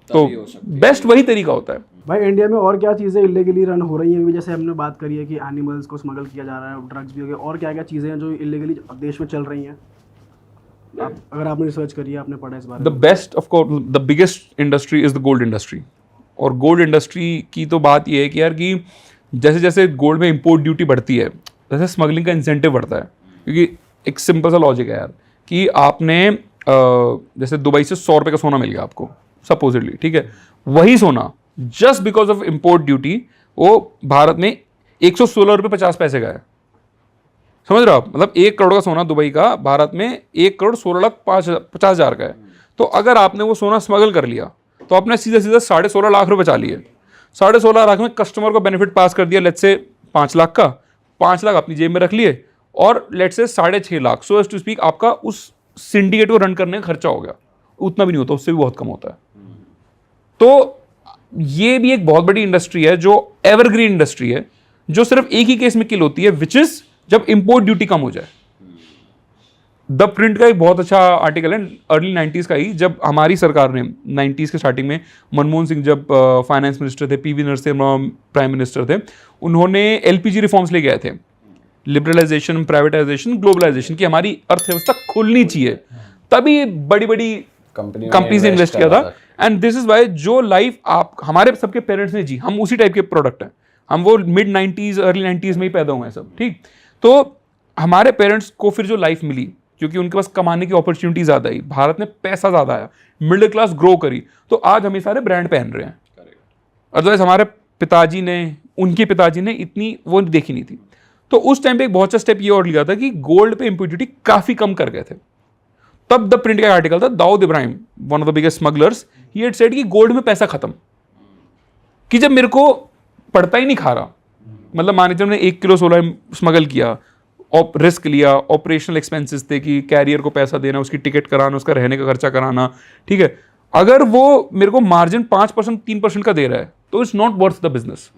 तो बेस्ट वही तरीका होता है। भाई इंडिया में और क्या चीज़ें इलीगली रन हो रही हैं अभी? जैसे हमने बात करी है कि एनिमल्स को स्मगल किया जा रहा है, ड्रग्स भी हो गए, और क्या क्या चीज़ें हैं जो इलीगली देश में चल रही हैं? आप अगर आपने रिसर्च करी है, आपने पढ़ा इस बारे द में? Best of course the biggest industry is the gold industry. और गोल्ड इंडस्ट्री की तो बात ये है कि यार कि जैसे जैसे गोल्ड में इंपोर्ट ड्यूटी बढ़ती है वैसे स्मगलिंग का इंसेंटिव बढ़ता है। क्योंकि एक सिंपल सा लॉजिक है यार कि आपने जैसे दुबई से 100 रुपये का सोना मिल गया आपको सपोजिटली, ठीक है, वही सोना just because of import duty वो भारत में 116 रुपये 50 पैसे का है। समझ रहे हो आप? मतलब 1 करोड़ का सोना दुबई का भारत में 1,16,50,000 का है। तो अगर आपने वो सोना स्मगल कर लिया तो आपने सीधा सीधा 16.5 लाख रुपए बचा लिए। 16.5 लाख में कस्टमर को बेनिफिट पास कर दिया, लेट्स से 5 लाख का, 5 लाख अपनी जेब में रख लिए और let's say 6.5 lakh, so as to speak आपका उस सिंडिकेट को रन करने का खर्चा हो गया। उतना भी नहीं होता, उससे भी बहुत कम होता है। तो ये भी एक बहुत बड़ी इंडस्ट्री है जो एवरग्रीन इंडस्ट्री है, जो सिर्फ एक ही केस में किल होती है, विच इज जब इंपोर्ट ड्यूटी कम हो जाए। द प्रिंट का एक बहुत अच्छा आर्टिकल है अर्ली 90s का ही, जब हमारी सरकार ने 90s के स्टार्टिंग में मनमोहन सिंह जब फाइनेंस मिनिस्टर थे, पीवी नरसिम्हा प्राइम मिनिस्टर थे, उन्होंने एलपीजी रिफॉर्म्स लेके आए थे, लिबरलाइजेशन, प्राइवेटाइजेशन, ग्लोबलाइजेशन की हमारी अर्थव्यवस्था खुलनी चाहिए। तभी बड़ी बड़ी कंपनी से इन्वेस्ट किया था। एंड दिस इज वाई जो लाइफ आप हमारे सबके पेरेंट्स ने जी, हम उसी टाइप के प्रोडक्ट हैं, हम वो मिड 90s अर्ली 90s में ही पैदा हुए हैं सब, ठीक। तो हमारे पेरेंट्स को फिर जो लाइफ मिली, क्योंकि उनके पास कमाने की अपॉर्चुनिटी ज़्यादा आई, भारत में पैसा ज़्यादा आया, मिडिल क्लास ग्रो करी, तो आज हम ये सारे ब्रांड पहन रहे हैं। अदरवाइज हमारे पिताजी ने, उनके पिताजी ने इतनी वो देखी नहीं थी। तो उस टाइम पे एक बहुत अच्छा स्टेप ये और लिया था कि गोल्ड पे इम्प्यूरिटी काफ़ी कम कर गए थे। तब द प्रिंट का आर्टिकल था, Dawood Ibrahim, one of the biggest smugglers, he had said कि गोल्ड में पैसा खत्म, कि जब मेरे को पड़ता ही नहीं खा रहा, मतलब मान लीजिए हमने 1 किलो 16 स्मगल किया, रिस्क लिया, ऑपरेशनल एक्सपेंसेस थे कि कैरियर को पैसा देना, उसकी टिकट कराना, उसका रहने का खर्चा कराना, ठीक है, अगर वो मेरे को मार्जिन 5% 3% का दे रहा है तो it's not worth the business.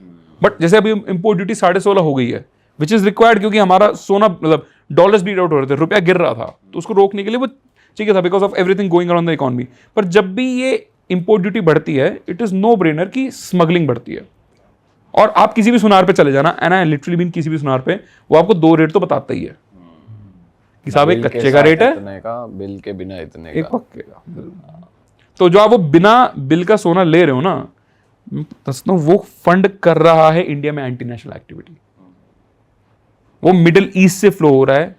But जैसे अभी इंपोर्ट ड्यूटी 16.5 हो गई है, विच इज रिक्वायर्ड, क्योंकि हमारा सोना मतलब डॉलर्स ब्लीड आउट हो रहे थे, रुपया गिर रहा था, तो उसको रोकने के लिए वो चाहिए था, because of everything going around the economy. पर जब भी ये इंपोर्ट ड्यूटी बढ़ती है, इट इज नो ब्रेनर कि स्मगलिंग बढ़ती है। और आप किसी भी सुनार पे चले जाना, एंड आई लिटरली मीन किसी भी सुनार पे, वो आपको 2 रेट तो बताता ही है कि साहब एक कच्चे का रेट है, इतने का, बिल के बिना इतने एक का। पक्के का। तो जो आप वो बिना बिल का सोना ले रहे हो ना, दोस्तों वो फंड कर रहा है इंडिया में एंटी नेशनल एक्टिविटी। वो मिडिल ईस्ट से फ्लो हो रहा है,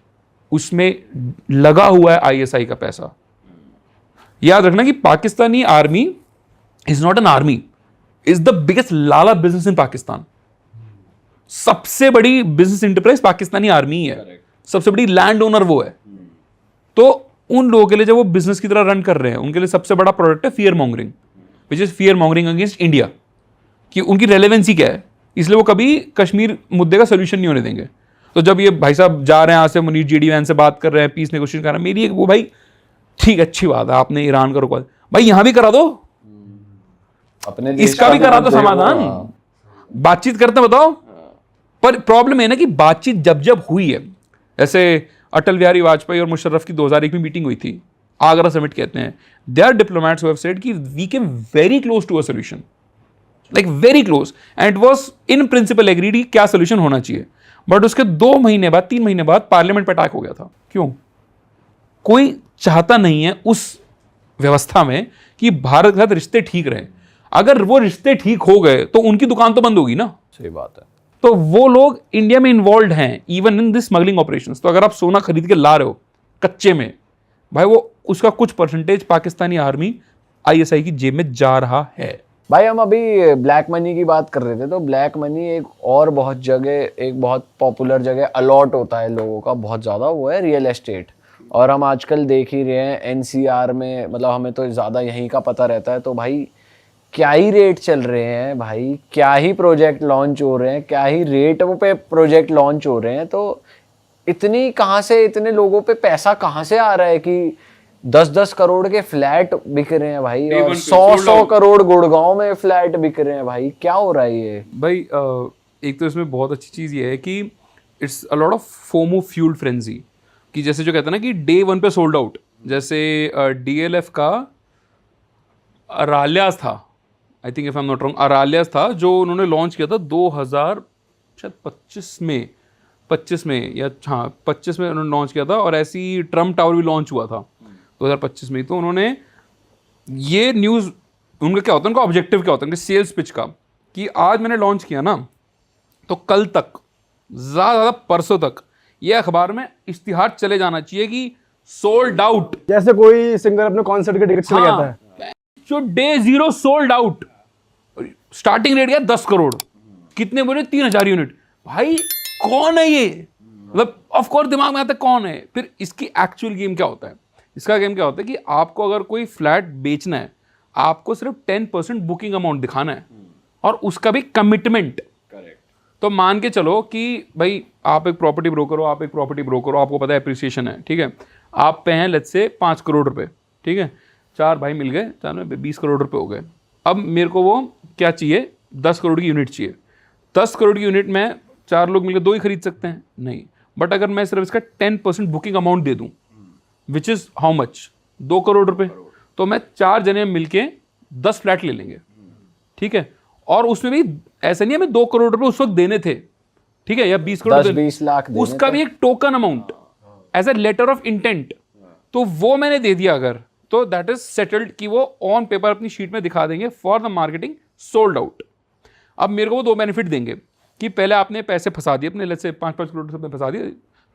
उसमें लगा हुआ है आईएसआई का पैसा। याद रखना कि Pakistani army is not an army, is the biggest Lala business in Pakistan. सबसे बड़ी बिजनेस इंटरप्राइज पाकिस्तानी आर्मी है, सबसे बड़ी लैंड ओनर वो है। तो उन लोगों के लिए जब वो बिजनेस की तरह रन कर रहे हैं, उनके लिए सबसे बड़ा प्रोडक्ट है fear mongering, which is fear mongering against India, कि उनकी रेलेवेंसी क्या है, इसलिए वो कभी कश्मीर मुद्दे का सोल्यूशन नहीं होने देंगे। तो जब ये भाई साहब जा रहे हैं, आज से मुनीर जेडी वैन से बात कर रहे हैं, पीस नेगोशिएशन कर रहे हैं, मेरी एक वो भाई ठीक अच्छी बात है, आपने ईरान का रुकवा, भाई यहां भी करा दो, अपने इसका भी करा दो समाधान, बातचीत करते बताओ। पर प्रॉब्लम है ना कि बातचीत जब जब हुई है, जैसे अटल बिहारी वाजपेयी और मुशर्रफ की 2001 में मीटिंग हुई थी, आगरा समिट कहते हैं, they are diplomats who have said कि we came very close to a solution, like very close, and it was in principle agreed कि क्या सोल्यूशन होना चाहिए। बट उसके 2 महीने बाद 3 महीने बाद पार्लियामेंट पर अटैक हो गया था। क्यों? कोई चाहता नहीं है उस व्यवस्था में कि भारत के साथ रिश्ते ठीक रहे। अगर वो रिश्ते ठीक हो गए तो उनकी दुकान तो बंद होगी ना। सही बात है। तो वो लोग इंडिया में इन्वॉल्व हैं even in this smuggling operations. तो अगर आप सोना खरीद के ला रहे हो कच्चे में, भाई वो उसका कुछ परसेंटेज पाकिस्तानी आर्मी आईएसआई की जेब में जा रहा है। भाई हम अभी ब्लैक मनी की बात कर रहे थे, तो ब्लैक मनी एक और बहुत जगह, एक बहुत पॉपुलर जगह अलॉट होता है लोगों का बहुत ज़्यादा, वो है रियल एस्टेट। और हम आजकल देख ही रहे हैं एनसीआर में, मतलब हमें तो ज़्यादा यहीं का पता रहता है, तो भाई क्या ही रेट चल रहे हैं, भाई क्या ही प्रोजेक्ट लॉन्च हो रहे हैं, क्या ही रेट वो पे प्रोजेक्ट लॉन्च हो रहे हैं। तो इतनी कहाँ से, इतने लोगों पे पैसा कहाँ से आ रहा है कि 10-10 करोड़ के फ्लैट बिक रहे हैं भाई, और 100-100 करोड़ गुड़गांव में फ्लैट बिक रहे हैं भाई, क्या हो रहा है ये भाई? एक तो इसमें बहुत अच्छी चीज़ ये है कि it's a lot of FOMO fuelled frenzy, कि जैसे जो कहते हैं ना कि डे 1 पे सोल्ड आउट। जैसे डीएलएफ का अरालियास था, I think if I am not wrong, Aralias था जो उन्होंने लॉन्च किया था 2025 में, 25 में या हाँ 25 में उन्होंने लॉन्च किया था। और ऐसी ट्रम्प टावर भी लॉन्च हुआ था 2025 में। तो उन्होंने ये न्यूज़, उनका क्या होता है, उनका ऑब्जेक्टिव क्या होता है उनके सेल्स पिच का, कि आज मैंने लॉन्च किया ना तो कल तक, ज़्यादा परसों तक ये अखबार में इश्तिहार चले जाना चाहिए कि सोल्ड आउट। जैसे कोई सिंगर अपने कॉन्सर्ट के टिकट चले जाता है, जो day 0 sold out, starting rate गया 10 करोड़, कितने बोले 3000 यूनिट। भाई कौन है ये, मतलब ऑफ कोर्स दिमाग में आता है कौन है। फिर इसकी एक्चुअल गेम क्या होता है, इसका गेम क्या होता है कि आपको अगर कोई फ्लैट बेचना है, आपको सिर्फ 10% बुकिंग अमाउंट दिखाना है और उसका भी कमिटमेंट। तो मान के चलो कि भाई आप एक प्रॉपर्टी ब्रोकर हो, आप एक प्रॉपर्टी ब्रोकर हो, आपको पता है अप्रिसिएशन है, ठीक है, आप पे हैं लेट्स से 5 करोड़ रुपए, ठीक है, 4 भाई मिल गए, 4 में 20 करोड़ रुपए हो गए। अब मेरे को वो क्या चाहिए, 10 करोड़ की यूनिट चाहिए। 10 करोड़ की यूनिट में 4 लोग मिलकर 2 ही खरीद सकते हैं, नहीं। बट अगर मैं सिर्फ इसका 10% बुकिंग अमाउंट दे दूं, which is how much, 2 crore रुपए, तो मैं 4 जने मिलके 10 फ्लैट ले लेंगे, ठीक है। और उसमें भी ऐसा नहीं है मैं 2 करोड़ रुपए उस वक्त देने थे, ठीक है, या 20 करोड़ 10-20 लाख देने उसका भी एक token amount as a letter of intent, तो वो मैंने दे दिया अगर, तो दैट इज सेटल्ड कि वो ऑन पेपर अपनी शीट में दिखा देंगे for the marketing sold out. अब मेरे को वो 2 बेनिफिट देंगे कि पहले आपने पैसे फंसा दिए अपने, लेट्स से 5-5 करोड़ रुपए फंसा दिए,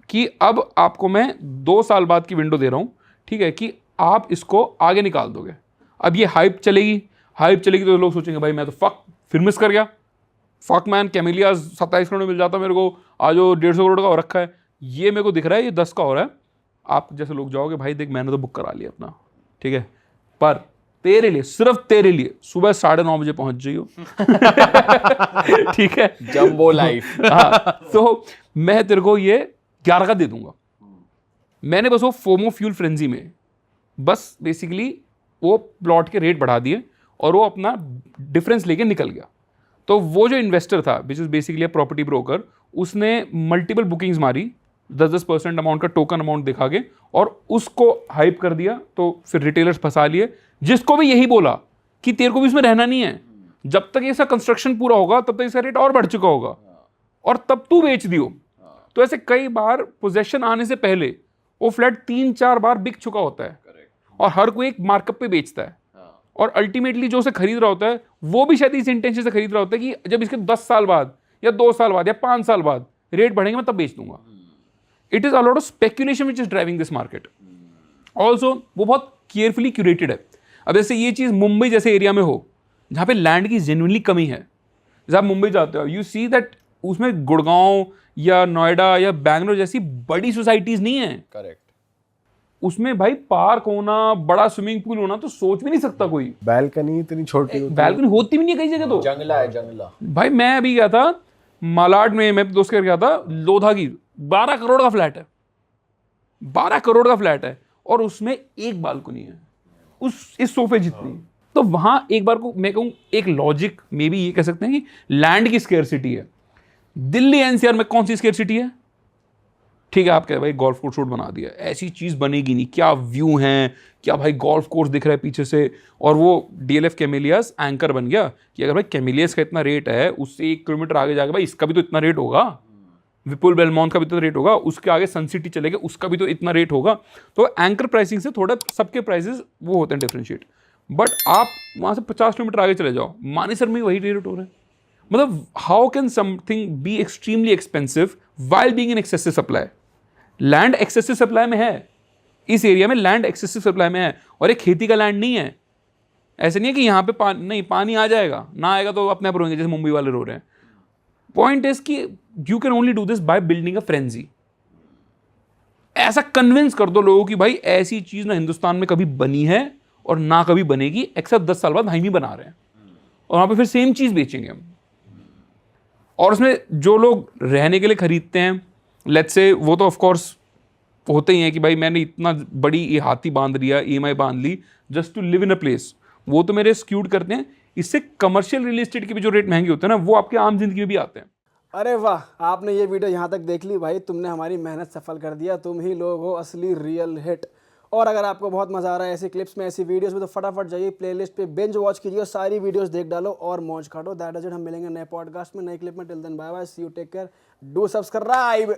कि अब आपको मैं 2 साल बाद की विंडो दे रहा हूँ, ठीक है, कि आप इसको आगे निकाल दोगे। अब ये हाइप चलेगी तो लोग सोचेंगे भाई मैं तो फक फिर मिस कर गया, फक मैन, कैमिलियाज 27 करोड़ में मिल जाता मेरे को, आज वो 150 करोड़ का हो रखा है, ये मेरे को दिख रहा है ये 10 का हो रहा है। आप जैसे लोग जाओगे भाई देख मैंने तो बुक करा लिया अपना, ठीक है, पर तेरे लिए, सिर्फ तेरे लिए सुबह 9:30 बजे पहुंच जाइयो ठीक है, जंबो लाइफ। हाँ, तो मैं तेरे को ये 11 का दे दूंगा। मैंने बस वो फोमो फ्यूल फ्रेंजी में बस बेसिकली वो प्लॉट के रेट बढ़ा दिए और वो अपना डिफरेंस लेके निकल गया। तो वो जो इन्वेस्टर था which is basically a property broker, उसने मल्टीपल बुकिंग्स मारी 10% अमाउंट का टोकन अमाउंट दिखा के और उसको हाइप कर दिया। तो फिर रिटेलर्स फंसा लिए, जिसको भी यही बोला कि तेरे को भी इसमें रहना नहीं है, जब तक इसका कंस्ट्रक्शन पूरा होगा तब तक इसका रेट और बढ़ चुका होगा और तब तू बेच दियो। तो ऐसे कई बार पोजेशन आने से पहले वो फ्लैट 3-4 बार बिक चुका होता है और हर कोई एक मार्कअप पे बेचता है और अल्टीमेटली जो उसे खरीद रहा होता है वो भी शायद इस इंटेंशन से खरीद रहा होता है कि जब इसके 10 साल बाद या 2 साल बाद या 5 साल बाद रेट बढ़ेंगे मैं तब बेच दूंगा। It is a lot of speculation which is driving this market. Also वो बहुत केयरफुली क्यूरेटेड है। अब जैसे ये चीज़ मुंबई जैसे एरिया में हो जहाँ पे लैंड की जेन्युइनली कमी है, जैसे आप मुंबई जाते हो यू सी दैट उसमें गुड़गांव या नोएडा या बैंगलोर जैसी बड़ी सोसाइटीज़ नहीं है। करेक्ट। उसमें भाई पार्क होना, बड़ा स्विमिंग पूल होना तो सोच भी नहीं सकता कोई। बैल्कनी इतनी छोटी बैल्कनी होती भी नहीं है कई जगह। तो जंगला है, जंगला। भाई मैं अभी गया था मालाड में, मैं दोस्त के घर गया था, लोधा की 12 करोड़ का फ्लैट है, 12 करोड़ का फ्लैट है और उसमें एक बालकनी है इस सोफे जितनी। तो वहां एक बार को मैं कहूँ एक लॉजिक मे बी ये कह सकते हैं कि लैंड की स्केर्सिटी है। दिल्ली एनसीआर में कौन सी स्केर्सिटी है? ठीक है, आप कह भाई गोल्फ कोर्स रोड बना दिया, ऐसी चीज़ बनेगी नहीं, क्या व्यू हैं, क्या भाई गोल्फ कोर्स दिख रहा है पीछे से। और वो डीएलएफ कैमेलियास एंकर बन गया कि अगर भाई कैमेलियास का इतना रेट है, उससे 1 किलोमीटर आगे जाके भाई इसका भी तो इतना रेट होगा, विपुल बेलमोंट का भी तो रेट होगा, उसके आगे सन सिटी चलेगा उसका भी तो इतना रेट होगा। तो एंकर प्राइसिंग से थोड़ा सबके प्राइसेस वो होते हैं डिफ्रेंशिएट। बट आप वहाँ से 50 किलोमीटर आगे चले जाओ, मानेसर में वही रेट हो रहा है। मतलब how can something be extremely expensive while being in excessive supply? Land excessive supply में है, इस एरिया में लैंड एक्सेसिव सप्लाई में है और एक खेती का लैंड नहीं है। ऐसे नहीं है कि यहाँ पे पानी आ जाएगा, ना आएगा तो अपने आप रोएंगे जैसे मुंबई वाले रो रहे हैं। पॉइंट इज कि you can only do this by building a frenzy. ऐसा कन्विंस कर दो लोगों की भाई ऐसी चीज़ ना हिंदुस्तान में कभी बनी है और ना कभी बनेगी, एक्सेप्ट 10 साल बाद हम ही बना रहे हैं और वहाँ पे फिर सेम चीज़ बेचेंगे हम। और उसमें जो लोग रहने के लिए खरीदते हैं, लेट्स से वो तो ऑफ कोर्स होते ही हैं कि भाई मैंने इतना बड़ी ये हाथी बांध लिया, ईएमआई बांध ली just to live in a place, वो तो मेरे स्क्यूड करते हैं। इससे कमर्शियल रियल एस्टेट के भी जो रेट महंगे होते हैं ना, वो आपके आम जिंदगी में भी आते हैं। अरे वाह, आपने ये वीडियो यहाँ तक देख ली भाई, तुमने हमारी मेहनत सफल कर दिया। तुम ही लोग हो असली रियल हिट। और अगर आपको बहुत मजा आ रहा है ऐसी क्लिप्स में, ऐसी वीडियोस में, तो फटाफट जाइए प्लेलिस्ट पे बिंज वॉच कीजिए, सारी वीडियोस देख डालो और मौज काटो। That is it. हम मिलेंगे नए पॉडकास्ट में, नए क्लिप में। Till then bye bye, see you, take care, do subscribe.